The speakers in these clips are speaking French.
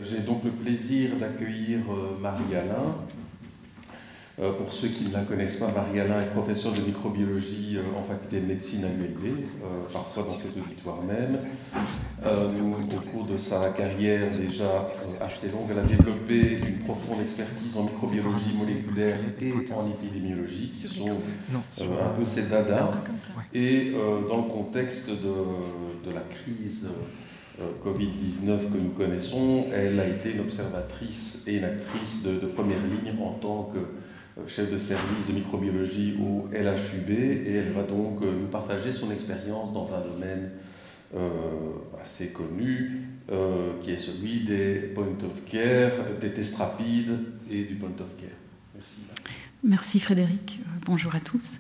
J'ai donc le plaisir d'accueillir Marie-Alain. Pour ceux qui ne la connaissent pas, Marie-Alain est professeure de microbiologie en faculté de médecine à l'ULB, parfois dans cet auditoire même. Au cours de sa carrière déjà assez longue, elle a développé une profonde expertise en microbiologie moléculaire et en épidémiologie, qui sont un peu ses dadas. Et dans le contexte de la crise Covid-19 que nous connaissons, elle a été une observatrice et une actrice de première ligne en tant que chef de service de microbiologie au LHUB, et elle va donc nous partager son expérience dans un domaine assez connu, qui est celui des point of care, des tests rapides et du point of care. Merci. Merci Frédéric, bonjour à tous.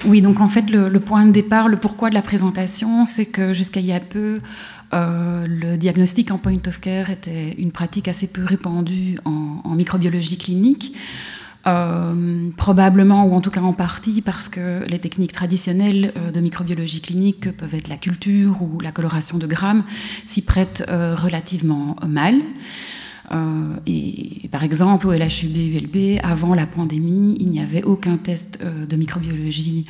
Oui, donc en fait le point de départ, le pourquoi de la présentation, c'est que jusqu'à il y a peu, le diagnostic en point of care était une pratique assez peu répandue en microbiologie clinique, probablement, ou en tout cas en partie, parce que les techniques traditionnelles de microbiologie clinique, que peuvent être la culture ou la coloration de grammes, s'y prêtent relativement mal. Et par exemple, au LHUB-ULB, avant la pandémie, il n'y avait aucun test de microbiologie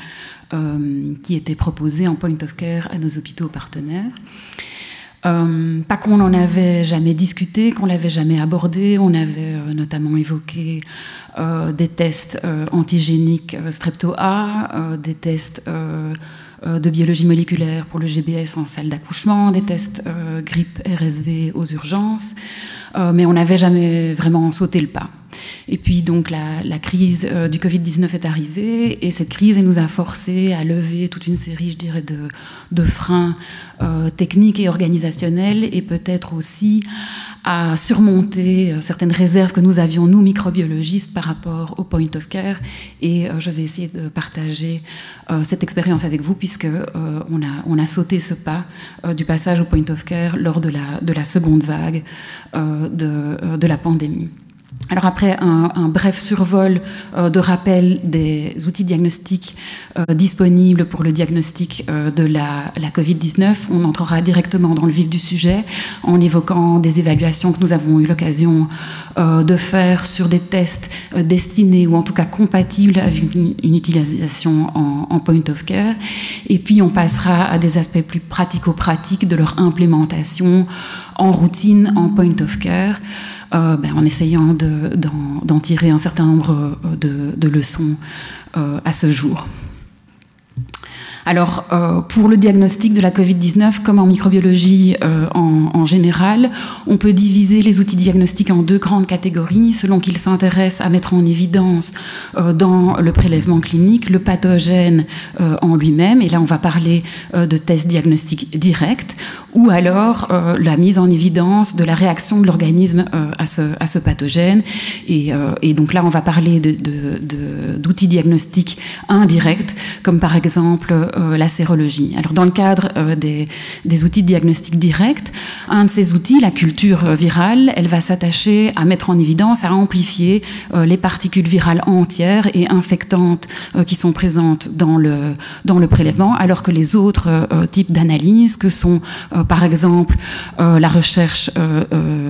qui était proposé en point of care à nos hôpitaux partenaires. Pas qu'on n'en avait jamais discuté, qu'on l'avait jamais abordé. On avait notamment évoqué des tests antigéniques strepto-A, des tests de biologie moléculaire pour le GBS en salle d'accouchement, des tests grippe RSV aux urgences, mais on n'avait jamais vraiment sauté le pas. Et puis donc la crise du Covid-19 est arrivée, et cette crise elle nous a forcés à lever toute une série, je dirais, de freins techniques et organisationnels, et peut-être aussi à surmonter certaines réserves que nous avions, nous, microbiologistes, par rapport au point of care. Et je vais essayer de partager cette expérience avec vous, puisque on a sauté ce pas du passage au point of care lors de la seconde vague de la pandémie. Alors après un bref survol de rappel des outils diagnostiques disponibles pour le diagnostic de la Covid-19, on entrera directement dans le vif du sujet en évoquant des évaluations que nous avons eu l'occasion de faire sur des tests destinés ou en tout cas compatibles avec une utilisation en point of care. Et puis on passera à des aspects plus pratico-pratiques de leur implémentation en routine en point of care, en essayant d'en tirer un certain nombre de leçons à ce jour. Alors, pour le diagnostic de la Covid-19, comme en microbiologie en général, on peut diviser les outils diagnostiques en deux grandes catégories, selon qu'ils s'intéressent à mettre en évidence dans le prélèvement clinique le pathogène en lui-même, et là on va parler de tests diagnostiques directs, ou alors la mise en évidence de la réaction de l'organisme à ce pathogène, et donc là on va parler d'outils diagnostiques indirects, comme par exemple la sérologie. Alors dans le cadre des outils de diagnostic direct, un de ces outils, la culture virale, elle va s'attacher à mettre en évidence, à amplifier les particules virales entières et infectantes qui sont présentes dans le prélèvement, alors que les autres types d'analyses, que sont par exemple la recherche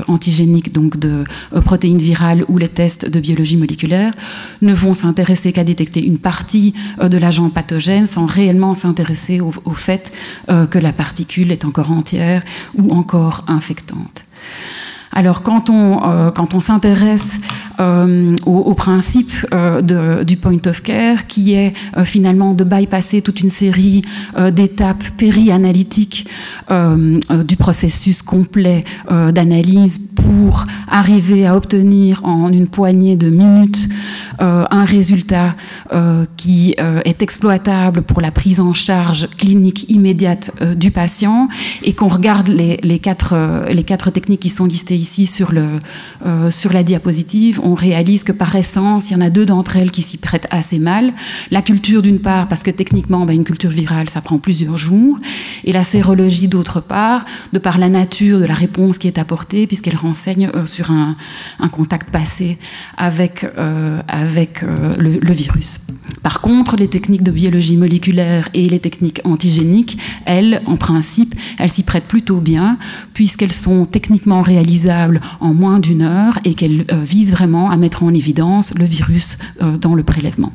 antigénique, donc de protéines virales, ou les tests de biologie moléculaire, ne vont s'intéresser qu'à détecter une partie de l'agent pathogène sans réellement s'intéresser au fait que la particule est encore entière ou encore infectante. Alors, quand on s'intéresse au principe du point of care, qui est finalement de bypasser toute une série d'étapes périanalytiques du processus complet d'analyse pour arriver à obtenir en une poignée de minutes un résultat qui est exploitable pour la prise en charge clinique immédiate du patient, et qu'on regarde les quatre techniques qui sont listées ici sur la diapositive, on réalise que par essence, il y en a 2 d'entre elles qui s'y prêtent assez mal. La culture d'une part, parce que techniquement, une culture virale, ça prend plusieurs jours, et la sérologie d'autre part, de par la nature de la réponse qui est apportée, puisqu'elle renseigne sur un contact passé avec le virus. Par contre, les techniques de biologie moléculaire et les techniques antigéniques, elles, en principe, elles s'y prêtent plutôt bien, puisqu'elles sont techniquement réalisables en moins d'1 heure et qu'elles visent vraiment à mettre en évidence le virus dans le prélèvement.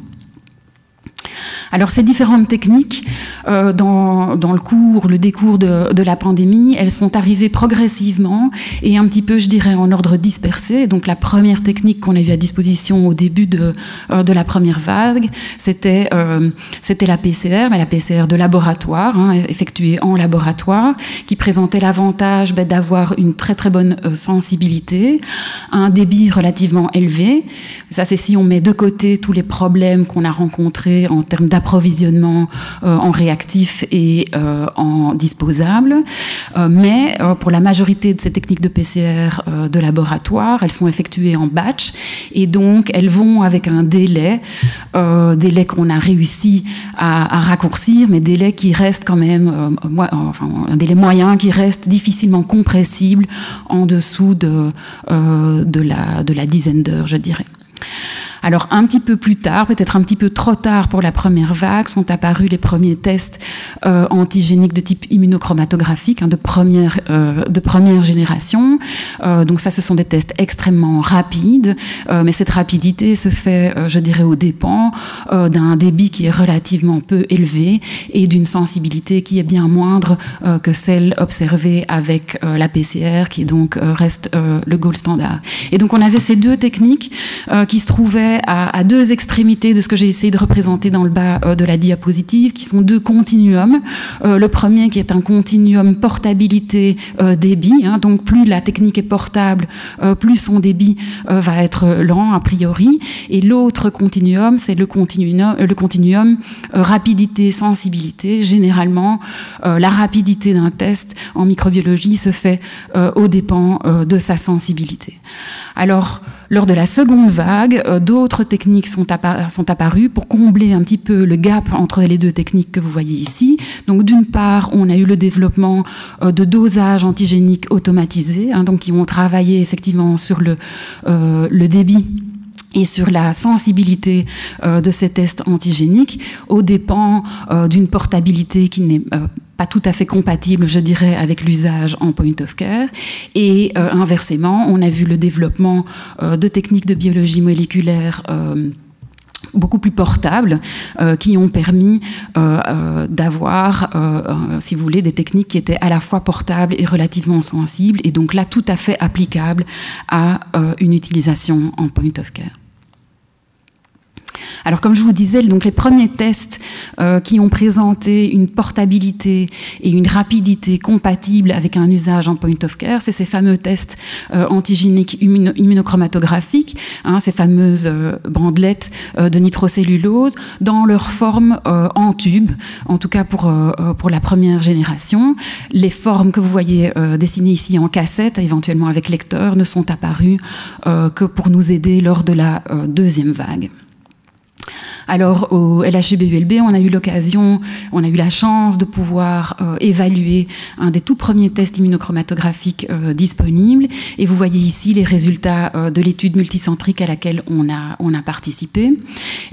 Alors ces différentes techniques, dans le décours de la pandémie, elles sont arrivées progressivement et un petit peu, je dirais, en ordre dispersé. Donc la première technique qu'on a eu à disposition au début de la première vague, c'était la PCR, mais la PCR de laboratoire, effectuée en laboratoire, qui présentait l'avantage d'avoir une très très bonne sensibilité, un débit relativement élevé. Ça, c'est si on met de côté tous les problèmes qu'on a rencontrés en termes d'approvisionnement en réactifs et en disposables. Mais pour la majorité de ces techniques de PCR de laboratoire, elles sont effectuées en batch et donc elles vont avec un délai qu'on a réussi à raccourcir, mais délai qui reste quand même, un délai moyen qui reste difficilement compressible en dessous de la dizaine d'heures, je dirais. Alors un petit peu plus tard, peut-être un petit peu trop tard pour la première vague, sont apparus les premiers tests antigéniques de type immunochromatographique, de première génération. Donc ça, ce sont des tests extrêmement rapides, mais cette rapidité se fait, je dirais, aux dépens d'un débit qui est relativement peu élevé et d'une sensibilité qui est bien moindre que celle observée avec la PCR, qui donc reste le gold standard. Et donc on avait ces 2 techniques qui se trouvaient à 2 extrémités de ce que j'ai essayé de représenter dans le bas de la diapositive, qui sont 2 continuums. Le premier qui est un continuum portabilité-débit, donc plus la technique est portable, plus son débit va être lent a priori. Et l'autre continuum, c'est le continuum rapidité-sensibilité. Généralement, la rapidité d'un test en microbiologie se fait aux dépens de sa sensibilité. Alors, lors de la seconde vague, d'autres techniques sont apparues pour combler un petit peu le gap entre les 2 techniques que vous voyez ici. Donc d'une part, on a eu le développement de dosages antigéniques automatisés, donc qui ont travaillé effectivement sur le débit et sur la sensibilité de ces tests antigéniques, aux dépens d'une portabilité qui n'est pas tout à fait compatible, je dirais, avec l'usage en point of care. Et inversement, on a vu le développement de techniques de biologie moléculaire beaucoup plus portables, qui ont permis d'avoir, si vous voulez, des techniques qui étaient à la fois portables et relativement sensibles, et donc là, tout à fait applicables à une utilisation en point of care. Alors, comme je vous disais, donc les premiers tests qui ont présenté une portabilité et une rapidité compatibles avec un usage en point of care, c'est ces fameux tests antigéniques immunochromatographiques, ces fameuses bandelettes de nitrocellulose, dans leur forme en tube, en tout cas pour la première génération. Les formes que vous voyez dessinées ici en cassette, éventuellement avec lecteur, ne sont apparues que pour nous aider lors de la deuxième vague. Alors, au LHC-BULB, on a eu la chance de pouvoir évaluer un des tout premiers tests immunochromatographiques disponibles. Et vous voyez ici les résultats de l'étude multicentrique à laquelle on a participé.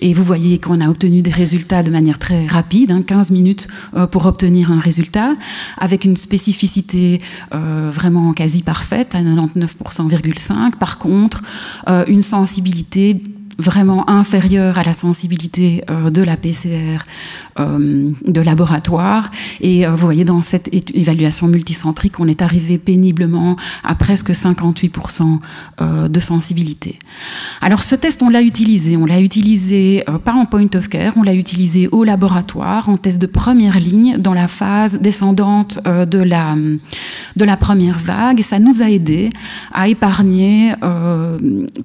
Et vous voyez qu'on a obtenu des résultats de manière très rapide, 15 minutes pour obtenir un résultat, avec une spécificité vraiment quasi parfaite, à 99,5%. Par contre, une sensibilité vraiment inférieure à la sensibilité de la PCR de laboratoire. Et vous voyez, dans cette évaluation multicentrique, on est arrivé péniblement à presque 58% de sensibilité. Alors ce test, on l'a utilisé pas en point of care, on l'a utilisé au laboratoire, en test de première ligne, dans la phase descendante de la première vague. Et ça nous a aidé à épargner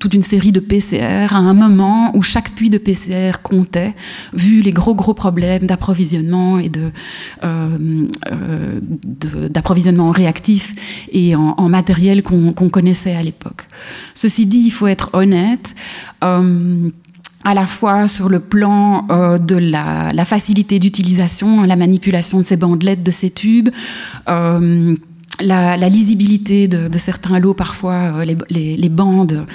toute une série de PCR à un moment où chaque puits de PCR comptait, vu les gros problèmes d'approvisionnement et d'approvisionnement réactif et en matériel qu'on connaissait à l'époque. Ceci dit, il faut être honnête, à la fois sur le plan de la facilité d'utilisation, la manipulation de ces bandelettes, de ces tubes, la lisibilité de certains lots, parfois les bandes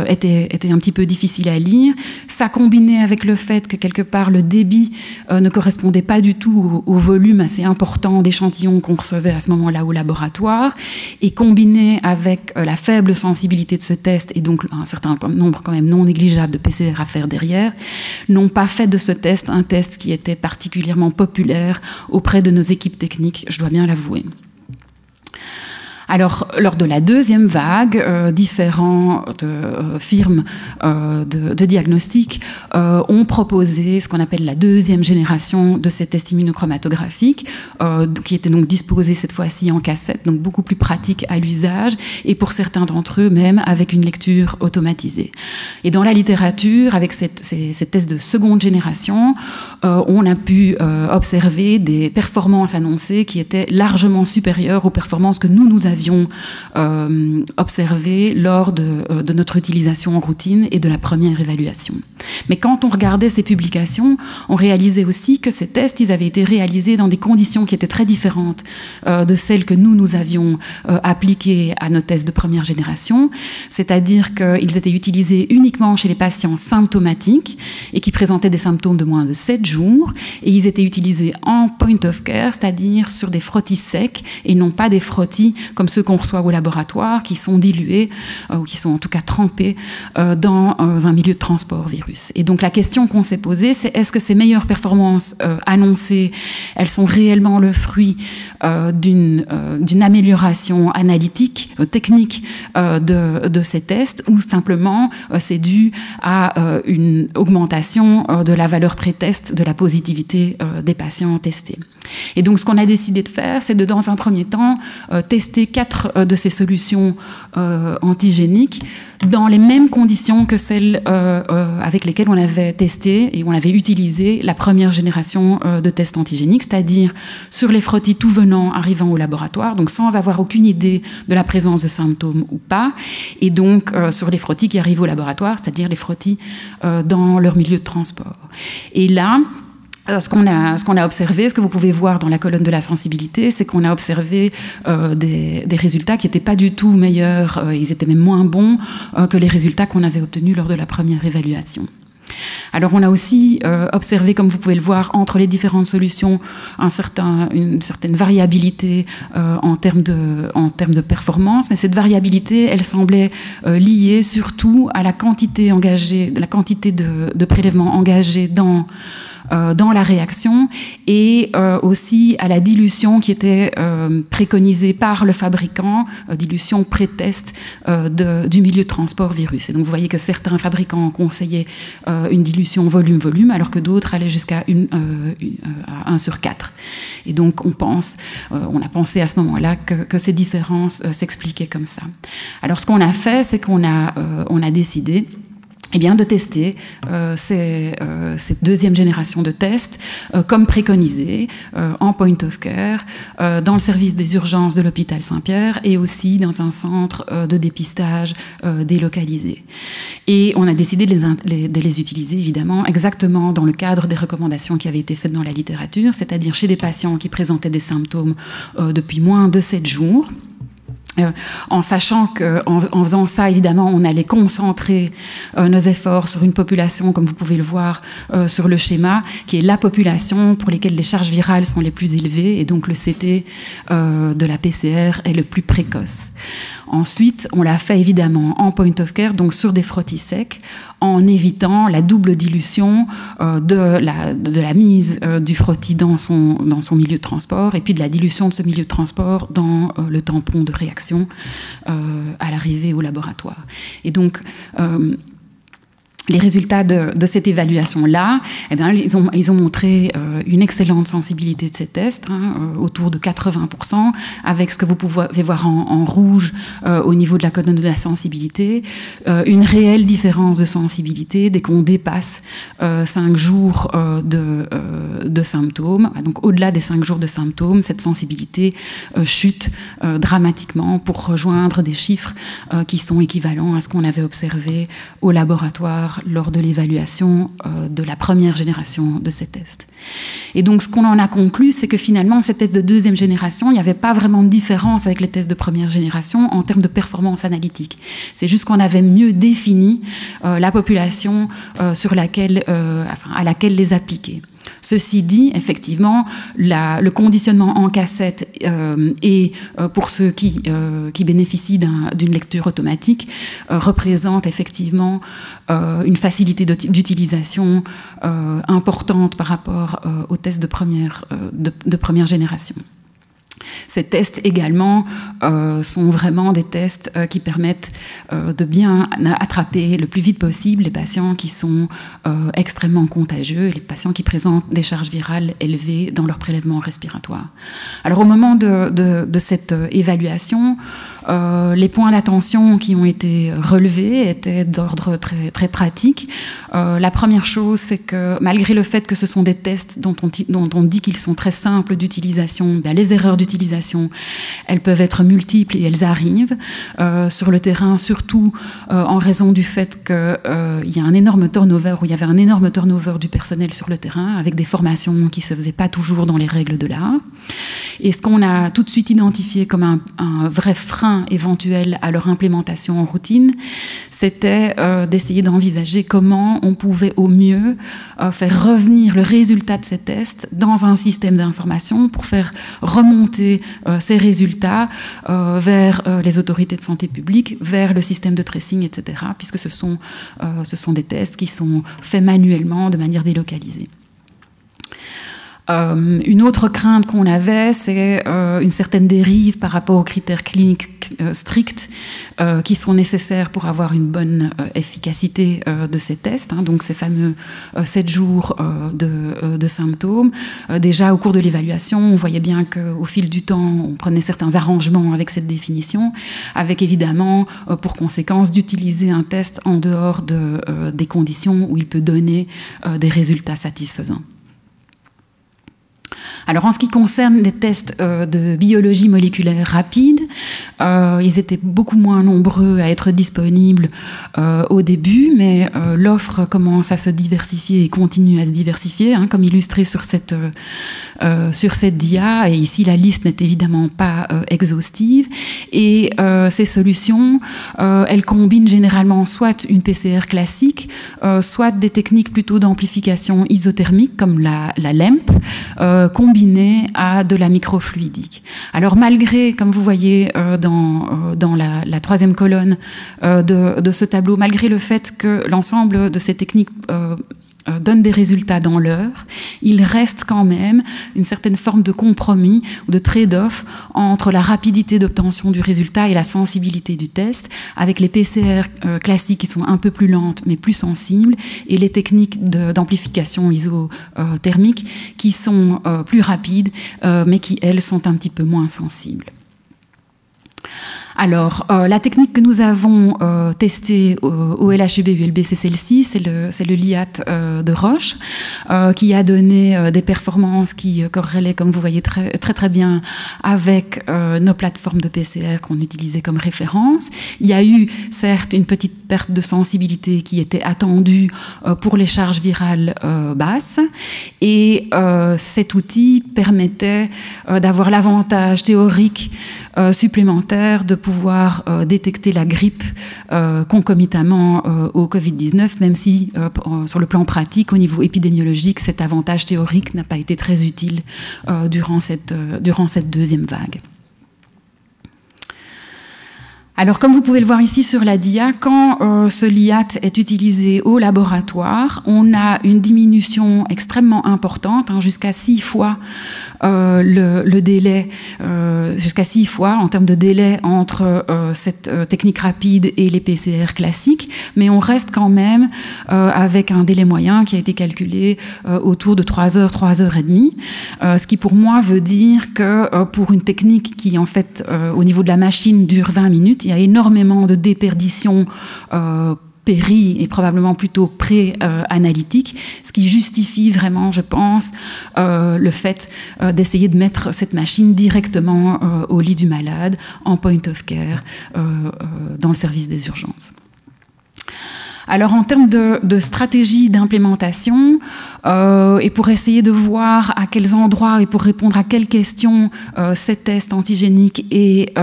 étaient un petit peu difficiles à lire. Ça combiné avec le fait que quelque part le débit ne correspondait pas du tout au volume assez important d'échantillons qu'on recevait à ce moment-là au laboratoire, et combiné avec la faible sensibilité de ce test et donc un certain nombre quand même non négligeable de PCR à faire derrière, n'ont pas fait de ce test un test qui était particulièrement populaire auprès de nos équipes techniques, je dois bien l'avouer. Alors, lors de la deuxième vague, différentes firmes de diagnostic ont proposé ce qu'on appelle la deuxième génération de ces tests immunochromatographiques, qui étaient donc disposés cette fois-ci en cassette, donc beaucoup plus pratique à l'usage, et pour certains d'entre eux même avec une lecture automatisée. Et dans la littérature, avec ces tests de seconde génération, on a pu observer des performances annoncées qui étaient largement supérieures aux performances que nous avions observé lors de notre utilisation en routine et de la première évaluation. Mais quand on regardait ces publications, on réalisait aussi que ces tests, ils avaient été réalisés dans des conditions qui étaient très différentes de celles que nous avions appliquées à nos tests de première génération, c'est-à-dire qu'ils étaient utilisés uniquement chez les patients symptomatiques et qui présentaient des symptômes de moins de 7 jours, et ils étaient utilisés en point of care, c'est-à-dire sur des frottis secs et non pas des frottis comme ceux qu'on reçoit au laboratoire, qui sont dilués, ou qui sont en tout cas trempés dans un milieu de transport virus. Et donc la question qu'on s'est posée, c'est est-ce que ces meilleures performances annoncées, elles sont réellement le fruit d'une amélioration analytique, technique de ces tests, ou simplement c'est dû à une augmentation de la valeur pré-test, de la positivité des patients testés. Et donc ce qu'on a décidé de faire, c'est de, dans un premier temps, tester 4 de ces solutions antigéniques dans les mêmes conditions que celles avec lesquelles on avait testé et on avait utilisé la première génération de tests antigéniques, c'est-à-dire sur les frottis tout venant arrivant au laboratoire, donc sans avoir aucune idée de la présence de symptômes ou pas, et donc sur les frottis qui arrivent au laboratoire, c'est-à-dire les frottis dans leur milieu de transport. Et là, ce qu'on a observé, ce que vous pouvez voir dans la colonne de la sensibilité, c'est qu'on a observé des résultats qui n'étaient pas du tout meilleurs, ils étaient même moins bons que les résultats qu'on avait obtenus lors de la première évaluation. Alors on a aussi observé, comme vous pouvez le voir, entre les différentes solutions, une certaine variabilité en termes de performance, mais cette variabilité, elle semblait liée surtout à la quantité engagée, la quantité de prélèvements engagés dans la réaction, et aussi à la dilution qui était préconisée par le fabricant, dilution pré-test du milieu de transport virus. Et donc vous voyez que certains fabricants conseillaient une dilution volume-volume, alors que d'autres allaient jusqu'à 1/4. Et donc on a pensé à ce moment-là que ces différences s'expliquaient comme ça. Alors ce qu'on a fait, c'est qu'on a décidé de tester cette deuxième génération de tests comme préconisé en point of care dans le service des urgences de l'hôpital Saint-Pierre et aussi dans un centre de dépistage délocalisé. Et on a décidé de les utiliser évidemment exactement dans le cadre des recommandations qui avaient été faites dans la littérature, c'est-à-dire chez des patients qui présentaient des symptômes depuis moins de 7 jours. En sachant qu'en faisant ça, évidemment, on allait concentrer nos efforts sur une population, comme vous pouvez le voir sur le schéma, qui est la population pour laquelle les charges virales sont les plus élevées, et donc le CT de la PCR est le plus précoce. Ensuite, on l'a fait évidemment en point of care, donc sur des frottis secs, en évitant la double dilution de la mise du frottis dans son milieu de transport, et puis de la dilution de ce milieu de transport dans le tampon de réaction à l'arrivée au laboratoire. Et donc, les résultats de cette évaluation-là, eh bien, ils ont montré une excellente sensibilité de ces tests, autour de 80%, avec ce que vous pouvez voir en rouge au niveau de la colonne de la sensibilité, une réelle différence de sensibilité dès qu'on dépasse 5 jours de symptômes. Donc au-delà des 5 jours de symptômes, cette sensibilité chute dramatiquement pour rejoindre des chiffres qui sont équivalents à ce qu'on avait observé au laboratoire lors de l'évaluation de la première génération de ces tests. Et donc ce qu'on en a conclu, c'est que finalement ces tests de deuxième génération, il n'y avait pas vraiment de différence avec les tests de première génération en termes de performance analytique. C'est juste qu'on avait mieux défini la population à laquelle les appliquer. Ceci dit, effectivement, le conditionnement en cassette et pour ceux qui bénéficient d'une lecture automatique représente effectivement une facilité d'utilisation importante par rapport aux tests de première génération. Ces tests également sont vraiment des tests qui permettent de bien attraper le plus vite possible les patients qui sont extrêmement contagieux, les patients qui présentent des charges virales élevées dans leur prélèvement respiratoire. Alors au moment de cette évaluation, les points d'attention qui ont été relevés étaient d'ordre très, très pratique. La première chose, c'est que malgré le fait que ce sont des tests dont on dit qu'ils sont très simples d'utilisation, les erreurs d'utilisation, elles peuvent être multiples et elles arrivent sur le terrain, surtout en raison du fait qu'il y a un énorme turnover, ou il y avait un énorme turnover du personnel sur le terrain, avec des formations qui ne se faisaient pas toujours dans les règles de l'art. Et ce qu'on a tout de suite identifié comme un vrai frein éventuel à leur implémentation en routine, c'était d'essayer d'envisager comment on pouvait au mieux faire revenir le résultat de ces tests dans un système d'information pour faire remonter ces résultats vers les autorités de santé publique, vers le système de tracing, etc., puisque ce sont des tests qui sont faits manuellement de manière délocalisée. Une autre crainte qu'on avait, c'est une certaine dérive par rapport aux critères cliniques stricts qui sont nécessaires pour avoir une bonne efficacité de ces tests, donc ces fameux 7 jours de symptômes. Déjà au cours de l'évaluation, on voyait bien qu'au fil du temps, on prenait certains arrangements avec cette définition, avec évidemment pour conséquence d'utiliser un test en dehors des conditions où il peut donner des résultats satisfaisants. Alors en ce qui concerne les tests de biologie moléculaire rapide, ils étaient beaucoup moins nombreux à être disponibles au début, mais l'offre commence à se diversifier et continue à se diversifier, comme illustré sur cette dia, et ici la liste n'est évidemment pas exhaustive, et ces solutions, elles combinent généralement soit une PCR classique, soit des techniques plutôt d'amplification isothermique comme la LEMP, combiné à de la microfluidique. Alors malgré, comme vous voyez dans la troisième colonne de ce tableau, malgré le fait que l'ensemble de ces techniques donnent des résultats dans l'heure, il reste quand même une certaine forme de compromis ou de trade-off entre la rapidité d'obtention du résultat et la sensibilité du test, avec les PCR classiques qui sont un peu plus lentes mais plus sensibles, et les techniques d'amplification isothermique qui sont plus rapides mais qui, elles, sont un petit peu moins sensibles. Alors, la technique que nous avons testée au LHUB-ULB, c'est celle-ci, c'est le LIAT de Roche, qui a donné des performances qui corrélaient, comme vous voyez, très, très, très bien avec nos plateformes de PCR qu'on utilisait comme référence. Il y a eu, certes, une petite perte de sensibilité qui était attendue pour les charges virales basses, et cet outil permettait d'avoir l'avantage théorique supplémentaire de pouvoir détecter la grippe concomitamment au Covid-19, même si sur le plan pratique, au niveau épidémiologique, cet avantage théorique n'a pas été très utile durant cette deuxième vague. Alors, comme vous pouvez le voir ici sur la dia, quand ce LIAT est utilisé au laboratoire, on a une diminution extrêmement importante, jusqu'à 6 fois le délai jusqu'à 6 fois en termes de délai entre cette technique rapide et les PCR classiques, mais on reste quand même avec un délai moyen qui a été calculé autour de 3 heures, 3 heures et demie, ce qui pour moi veut dire que pour une technique qui en fait au niveau de la machine dure 20 minutes, il y a énormément de déperditions péri et probablement plutôt pré-analytique, ce qui justifie vraiment, je pense, le fait d'essayer de mettre cette machine directement au lit du malade, en point of care, dans le service des urgences. Alors en termes de stratégie d'implémentation, et pour essayer de voir à quels endroits et pour répondre à quelles questions ces tests antigéniques et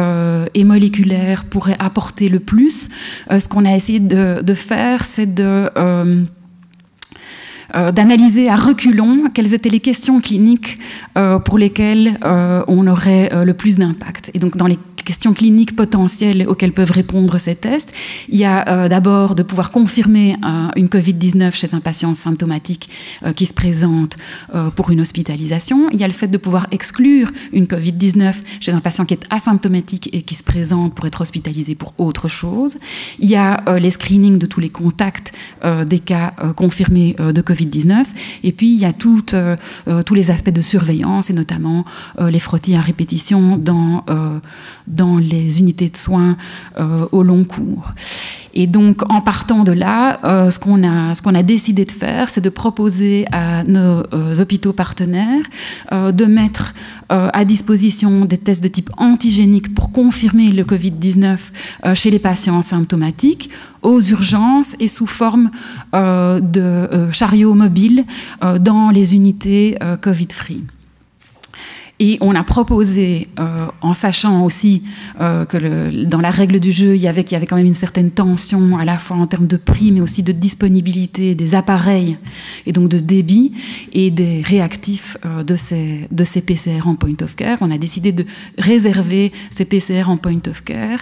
moléculaires pourraient apporter le plus, ce qu'on a essayé de faire, c'est d'analyser à reculons quelles étaient les questions cliniques pour lesquelles on aurait le plus d'impact. Et donc dans les questions cliniques potentielles auxquelles peuvent répondre ces tests, il y a d'abord de pouvoir confirmer une Covid-19 chez un patient symptomatique qui se présente pour une hospitalisation. Il y a le fait de pouvoir exclure une Covid-19 chez un patient qui est asymptomatique et qui se présente pour être hospitalisé pour autre chose. Il y a les screenings de tous les contacts des cas confirmés de Covid-19. Et puis, il y a tous les aspects de surveillance et notamment les frottis à répétition dans les unités de soins au long cours. Et donc, en partant de là, ce qu'on a décidé de faire, c'est de proposer à nos hôpitaux partenaires de mettre à disposition des tests de type antigénique pour confirmer le Covid-19 chez les patients symptomatiques, aux urgences et sous forme de chariots mobiles dans les unités Covid-free. Et on a proposé, en sachant aussi que dans la règle du jeu, il y avait quand même une certaine tension, à la fois en termes de prix, mais aussi de disponibilité des appareils, et donc de débit, et des réactifs de ces PCR en point of care. On a décidé de réserver ces PCR en point of care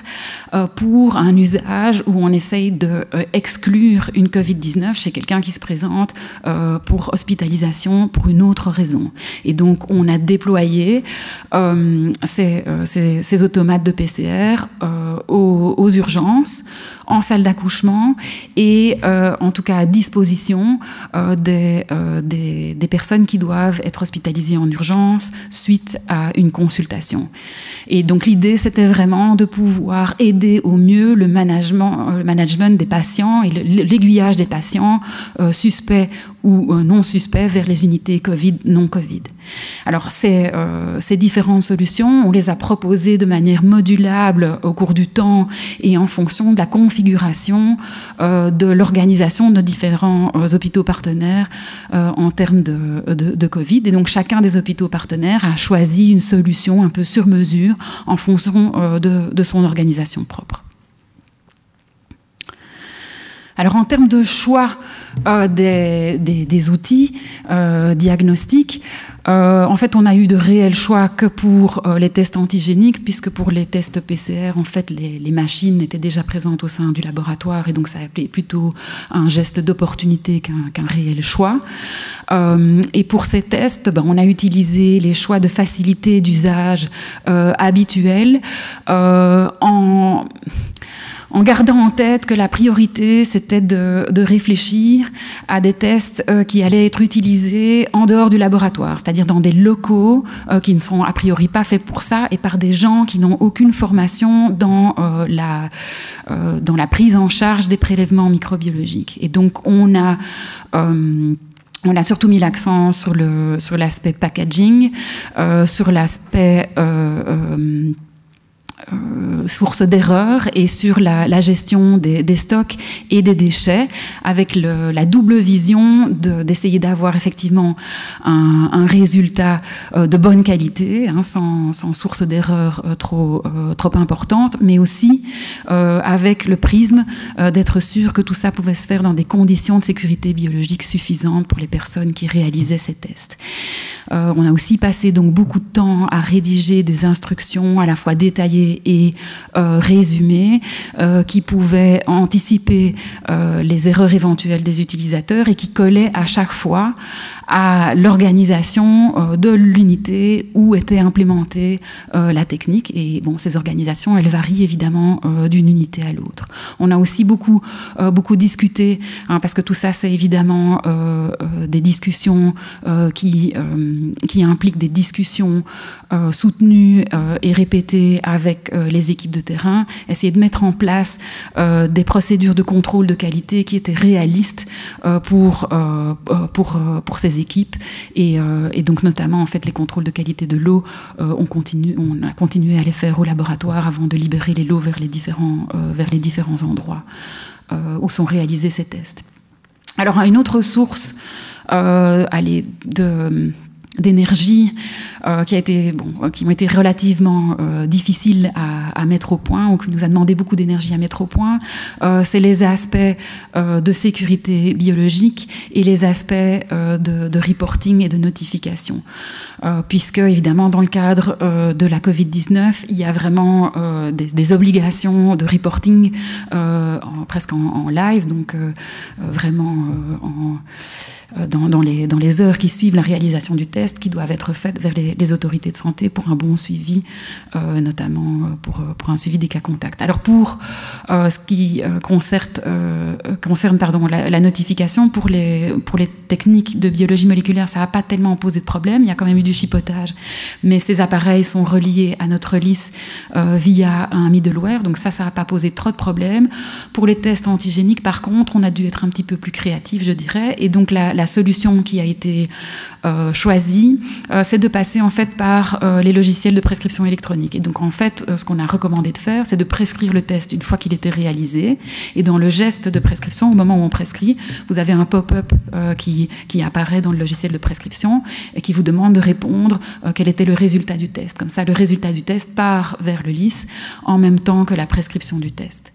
pour un usage où on essaye d'exclure une Covid-19 chez quelqu'un qui se présente pour hospitalisation pour une autre raison. Et donc, on a déployé ces automates de PCR aux urgences, en salle d'accouchement et en tout cas à disposition des personnes qui doivent être hospitalisées en urgence suite à une consultation. Et donc l'idée, c'était vraiment de pouvoir aider au mieux le management des patients et l'aiguillage des patients suspects ou non suspects vers les unités Covid, non Covid. Alors ces différentes solutions, on les a proposées de manière modulable au cours du temps et en fonction de la configuration de l'organisation de nos différents hôpitaux partenaires en termes de Covid. Et donc chacun des hôpitaux partenaires a choisi une solution un peu sur mesure en fonction de son organisation propre. Alors en termes de choix des outils diagnostiques, en fait on a eu de réels choix que pour les tests antigéniques, puisque pour les tests PCR, en fait les machines étaient déjà présentes au sein du laboratoire et donc ça appelait plutôt un geste d'opportunité qu'un réel choix. Et pour ces tests, on a utilisé les choix de facilité d'usage habituels en gardant en tête que la priorité, c'était de réfléchir à des tests qui allaient être utilisés en dehors du laboratoire, c'est-à-dire dans des locaux qui ne sont a priori pas faits pour ça et par des gens qui n'ont aucune formation dans la prise en charge des prélèvements microbiologiques. Et donc, on a surtout mis l'accent sur l'aspect packaging, sur l'aspect source d'erreur et sur la gestion des stocks et des déchets, avec la double vision d'essayer d'avoir effectivement un résultat de bonne qualité, sans source d'erreur trop importante, mais aussi avec le prisme d'être sûr que tout ça pouvait se faire dans des conditions de sécurité biologique suffisantes pour les personnes qui réalisaient ces tests. On a aussi passé donc beaucoup de temps à rédiger des instructions à la fois détaillées et résumées qui pouvaient anticiper les erreurs éventuelles des utilisateurs et qui collaient à chaque fois à l'organisation de l'unité où était implémentée la technique. Et bon, ces organisations, elles varient évidemment d'une unité à l'autre. On a aussi beaucoup discuté, hein, parce que tout ça, c'est évidemment des discussions qui impliquent des discussions soutenues et répétées avec les équipes de terrain, essayer de mettre en place des procédures de contrôle de qualité qui étaient réalistes pour ces équipes. Et donc, notamment, en fait, les contrôles de qualité de l'eau, on a continué à les faire au laboratoire avant de libérer les lots vers les différents endroits où sont réalisés ces tests. Alors, une autre source d'énergie qui ont été relativement difficiles à mettre au point, ou qui nous a demandé beaucoup d'énergie à mettre au point, c'est les aspects de sécurité biologique et les aspects de reporting et de notification. Puisque, évidemment, dans le cadre de la Covid-19, il y a vraiment des obligations de reporting presque en live, donc vraiment dans les heures qui suivent la réalisation du test, qui doivent être faites vers les autorités de santé pour un bon suivi, notamment pour un suivi des cas contacts. Alors pour ce qui concerne la notification, pour les techniques de biologie moléculaire, ça n'a pas tellement posé de problème. Il y a quand même eu du chipotage, mais ces appareils sont reliés à notre lisse via un middleware, donc ça n'a pas posé trop de problèmes. Pour les tests antigéniques, par contre, on a dû être un petit peu plus créatif, je dirais, et donc la solution qui a été choisie, c'est de passer en fait par les logiciels de prescription électronique. Et donc en fait, ce qu'on a recommandé de faire, c'est de prescrire le test une fois qu'il était réalisé. Et dans le geste de prescription, au moment où on prescrit, vous avez un pop-up qui apparaît dans le logiciel de prescription et qui vous demande de répondre quel était le résultat du test. Comme ça, le résultat du test part vers le LIS en même temps que la prescription du test.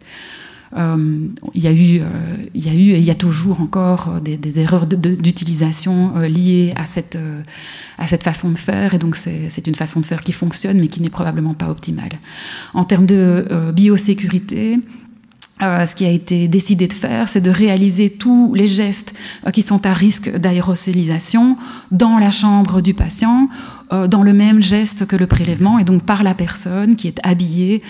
Il y a eu et il y a toujours encore des erreurs d'utilisation liées à cette façon de faire, et donc c'est une façon de faire qui fonctionne mais qui n'est probablement pas optimale. En termes de biosécurité, ce qui a été décidé de faire, c'est de réaliser tous les gestes qui sont à risque d'aérosolisation dans la chambre du patient, dans le même geste que le prélèvement, et donc par la personne qui est habillée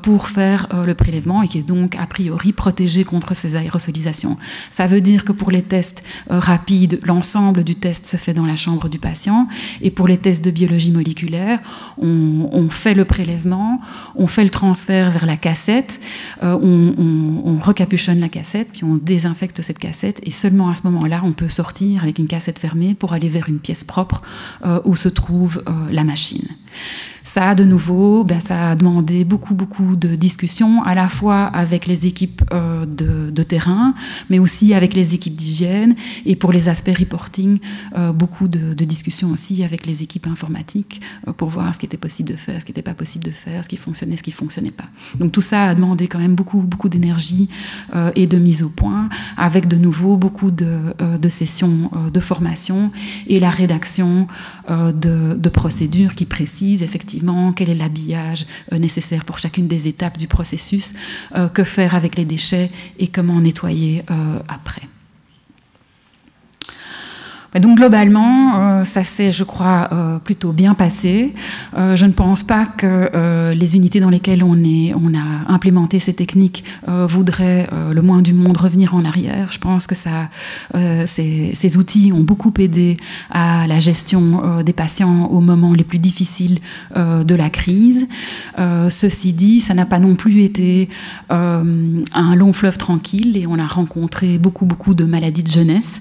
pour faire le prélèvement et qui est donc a priori protégée contre ces aérosolisations. Ça veut dire que pour les tests rapides, l'ensemble du test se fait dans la chambre du patient, et pour les tests de biologie moléculaire, on fait le prélèvement, on fait le transfert vers la cassette, on recapuchonne la cassette, puis on désinfecte cette cassette, et seulement à ce moment-là, on peut sortir avec une cassette fermée pour aller vers une pièce propre où se trouve la machine. Ça, de nouveau, ça a demandé beaucoup de discussions, à la fois avec les équipes de terrain, mais aussi avec les équipes d'hygiène, et pour les aspects reporting, beaucoup de discussions aussi avec les équipes informatiques pour voir ce qui était possible de faire, ce qui n'était pas possible de faire, ce qui fonctionnait, ce qui ne fonctionnait pas. Donc tout ça a demandé quand même beaucoup d'énergie et de mise au point, avec de nouveau beaucoup de sessions de formation et la rédaction de procédures qui précisent effectivement quel est l'habillage nécessaire pour chacune des étapes du processus, que faire avec les déchets et comment nettoyer après. Et donc globalement, ça s'est, je crois, plutôt bien passé. Je ne pense pas que les unités dans lesquelles on a implémenté ces techniques voudraient le moins du monde revenir en arrière. Je pense que ces outils ont beaucoup aidé à la gestion des patients aux moments les plus difficiles de la crise. Ceci dit, ça n'a pas non plus été un long fleuve tranquille, et on a rencontré beaucoup de maladies de jeunesse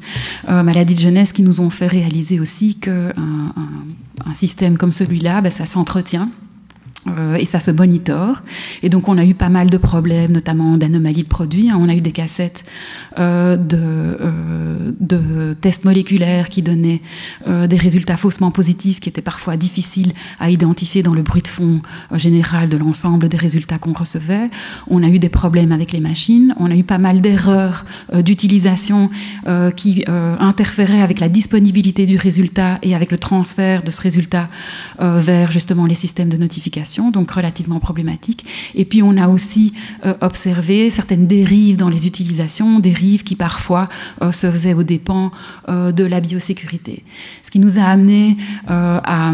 qui nous ont fait réaliser aussi qu'un système comme celui-là, ça s'entretient. Et ça se monitore. Et donc on a eu pas mal de problèmes, notamment d'anomalies de produits. On a eu des cassettes de tests moléculaires qui donnaient des résultats faussement positifs, qui étaient parfois difficiles à identifier dans le bruit de fond général de l'ensemble des résultats qu'on recevait. On a eu des problèmes avec les machines. On a eu pas mal d'erreurs d'utilisation qui interféraient avec la disponibilité du résultat et avec le transfert de ce résultat vers justement les systèmes de notification. utilisation, donc relativement problématique. Et puis on a aussi observé certaines dérives dans les utilisations, dérives qui parfois se faisaient aux dépens de la biosécurité. Ce qui nous a amené à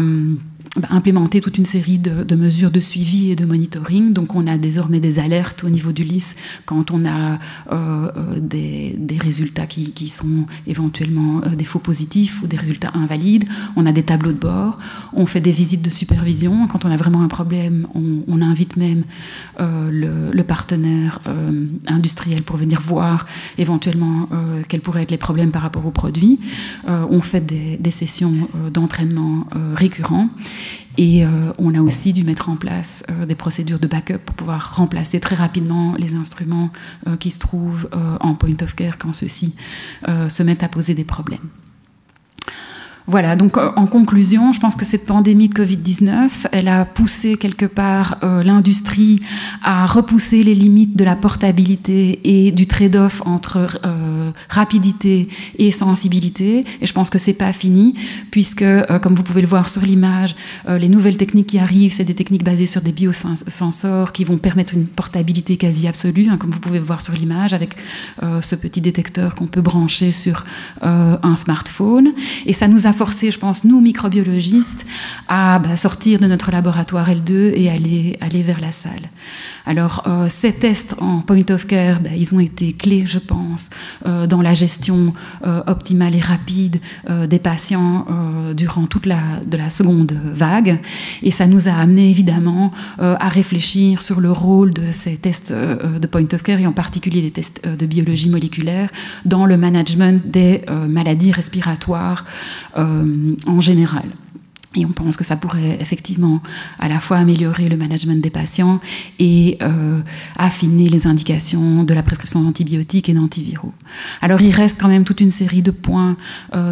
implémenter toute une série de mesures de suivi et de monitoring. Donc on a désormais des alertes au niveau du LIS quand on a des résultats qui sont éventuellement des faux positifs ou des résultats invalides. On a des tableaux de bord, on fait des visites de supervision. Quand on a vraiment un problème, on invite même le partenaire industriel pour venir voir éventuellement quels pourraient être les problèmes par rapport aux produits. On fait des sessions d'entraînement récurrents. Et on a aussi dû mettre en place des procédures de backup pour pouvoir remplacer très rapidement les instruments qui se trouvent en point of care quand ceux-ci se mettent à poser des problèmes. Voilà, donc en conclusion, je pense que cette pandémie de Covid-19, elle a poussé quelque part l'industrie à repousser les limites de la portabilité et du trade-off entre rapidité et sensibilité. Et je pense que c'est pas fini, puisque, comme vous pouvez le voir sur l'image, les nouvelles techniques qui arrivent, c'est des techniques basées sur des biosensors qui vont permettre une portabilité quasi absolue, hein, comme vous pouvez le voir sur l'image, avec ce petit détecteur qu'on peut brancher sur un smartphone. Et ça nous a forcé, je pense, nous, microbiologistes, à sortir de notre laboratoire L2 et aller vers la salle. Alors, ces tests en point of care, ils ont été clés, je pense, dans la gestion optimale et rapide des patients durant toute la seconde vague. Et ça nous a amené, évidemment, à réfléchir sur le rôle de ces tests de point of care, et en particulier des tests de biologie moléculaire, dans le management des maladies respiratoires en général. Et on pense que ça pourrait effectivement à la fois améliorer le management des patients et affiner les indications de la prescription d'antibiotiques et d'antiviraux. Alors il reste quand même toute une série de points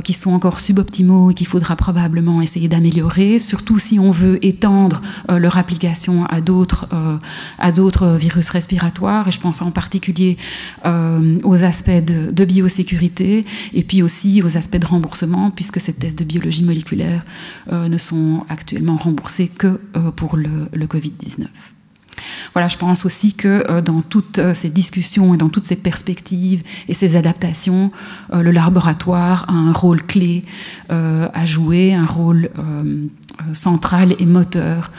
qui sont encore suboptimaux et qu'il faudra probablement essayer d'améliorer, surtout si on veut étendre leur application à d'autres virus respiratoires. Et je pense en particulier aux aspects de biosécurité et puis aussi aux aspects de remboursement, puisque ces tests de biologie moléculaire ne sont actuellement remboursés que pour le Covid-19. Voilà, je pense aussi que dans toutes ces discussions et dans toutes ces perspectives et ces adaptations, le laboratoire a un rôle clé à jouer, un rôle central et moteur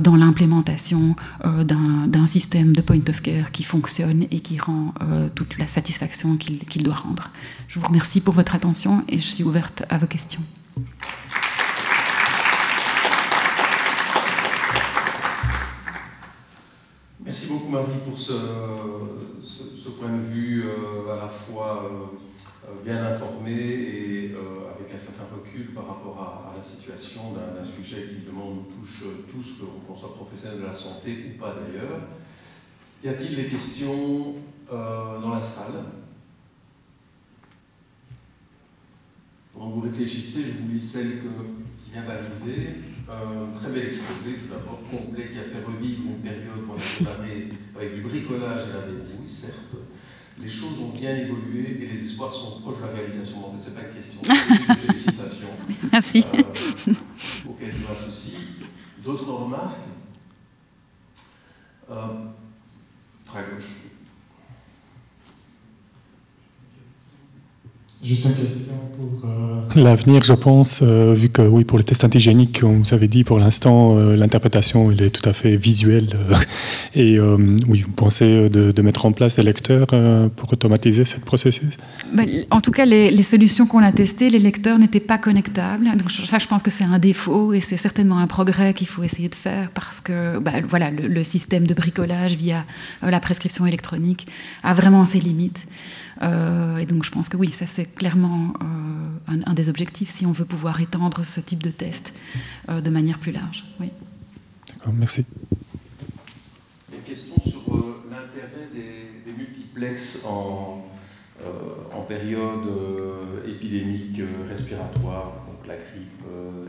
dans l'implémentation d'un système de point of care qui fonctionne et qui rend toute la satisfaction qu'il doit rendre. Je vous remercie pour votre attention et je suis ouverte à vos questions. Merci beaucoup Marie pour ce point de vue à la fois bien informé et avec un certain recul par rapport à la situation d'un sujet qui demande touche tous, qu'on soit professionnel de la santé ou pas d'ailleurs. Y a-t-il des questions dans la salle? Pendant que vous réfléchissez, je vous lis celle qui vient d'arriver. Très bel exposé, tout d'abord, complet, qui a fait revivre une période qu'on a démarré avec du bricolage et la débrouille, certes. Les choses ont bien évolué et les espoirs sont proches de la réalisation. En fait, ce n'est pas une question, c'est une félicitation. Merci. Auquel je m'associe. D'autres remarques? Très gauche. Juste une question pour l'avenir, je pense, vu que oui, pour les tests antigéniques, comme vous avez dit, pour l'instant, l'interprétation elle est tout à fait visuelle. Et oui, vous pensez de mettre en place des lecteurs pour automatiser ce processus? En tout cas, les solutions qu'on a testées, les lecteurs n'étaient pas connectables. Donc ça, je pense que c'est un défaut et c'est certainement un progrès qu'il faut essayer de faire parce que voilà, le système de bricolage via la prescription électronique a vraiment ses limites. Et donc je pense que oui, ça c'est clairement un des objectifs si on veut pouvoir étendre ce type de test de manière plus large. Oui. D'accord, merci. Une question sur l'intérêt des multiplex en période épidémique respiratoire, donc la grippe,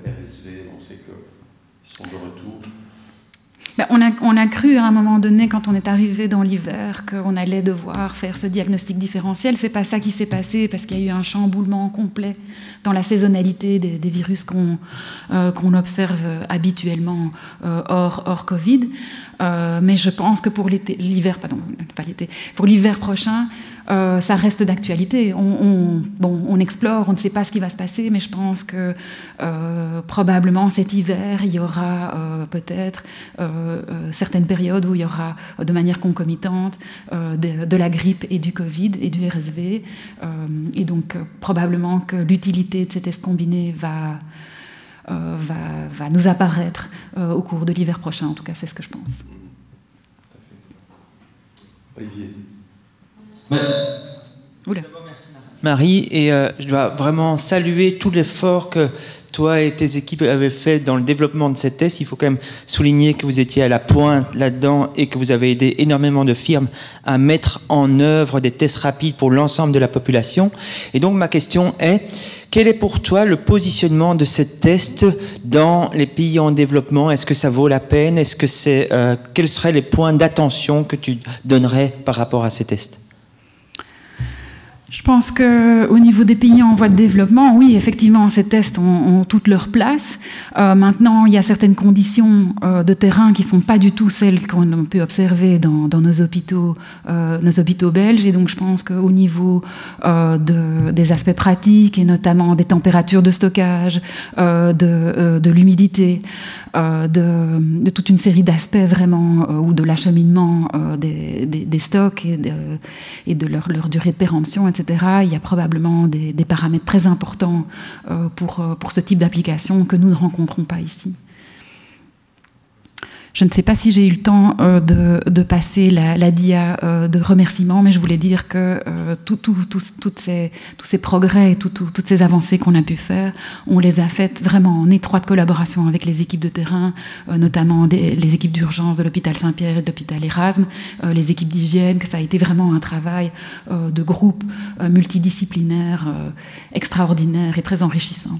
RSV, on sait qu'ils sont de retour. on a cru à un moment donné, quand on est arrivé dans l'hiver, qu'on allait devoir faire ce diagnostic différentiel. C'est pas ça qui s'est passé, parce qu'il y a eu un chamboulement complet dans la saisonnalité des virus qu'on observe habituellement hors Covid. Mais je pense que pour l'hiver prochain, ça reste d'actualité. On explore, on ne sait pas ce qui va se passer, mais je pense que probablement cet hiver, il y aura peut-être certaines périodes où il y aura de manière concomitante de la grippe et du Covid et du RSV. Et donc probablement que l'utilité de ces tests combinés va nous apparaître au cours de l'hiver prochain. En tout cas, c'est ce que je pense. Olivier. Oula. Marie, et je dois vraiment saluer tout l'effort que toi et tes équipes avaient fait dans le développement de ces tests. Il faut quand même souligner que vous étiez à la pointe là-dedans et que vous avez aidé énormément de firmes à mettre en œuvre des tests rapides pour l'ensemble de la population. Et donc ma question est, quel est pour toi le positionnement de ces tests dans les pays en développement? Est-ce que ça vaut la peine? Est-ce que quels seraient les points d'attention que tu donnerais par rapport à ces tests? Je pense qu'au niveau des pays en voie de développement, oui, effectivement, ces tests ont toute leur place. Maintenant, il y a certaines conditions de terrain qui ne sont pas du tout celles qu'on peut observer dans nos hôpitaux belges. Et donc, je pense qu'au niveau des aspects pratiques, et notamment des températures de stockage, de l'humidité, de toute une série d'aspects vraiment, ou de l'acheminement des stocks et de leur durée de péremption, etc. Il y a probablement des paramètres très importants pour ce type d'application que nous ne rencontrons pas ici. Je ne sais pas si j'ai eu le temps de passer la dia de remerciements, mais je voulais dire que tous ces progrès et toutes ces avancées qu'on a pu faire, on les a faites vraiment en étroite collaboration avec les équipes de terrain, notamment les équipes d'urgence de l'hôpital Saint-Pierre et de l'hôpital Erasme, les équipes d'hygiène, que ça a été vraiment un travail de groupe multidisciplinaire extraordinaire et très enrichissant.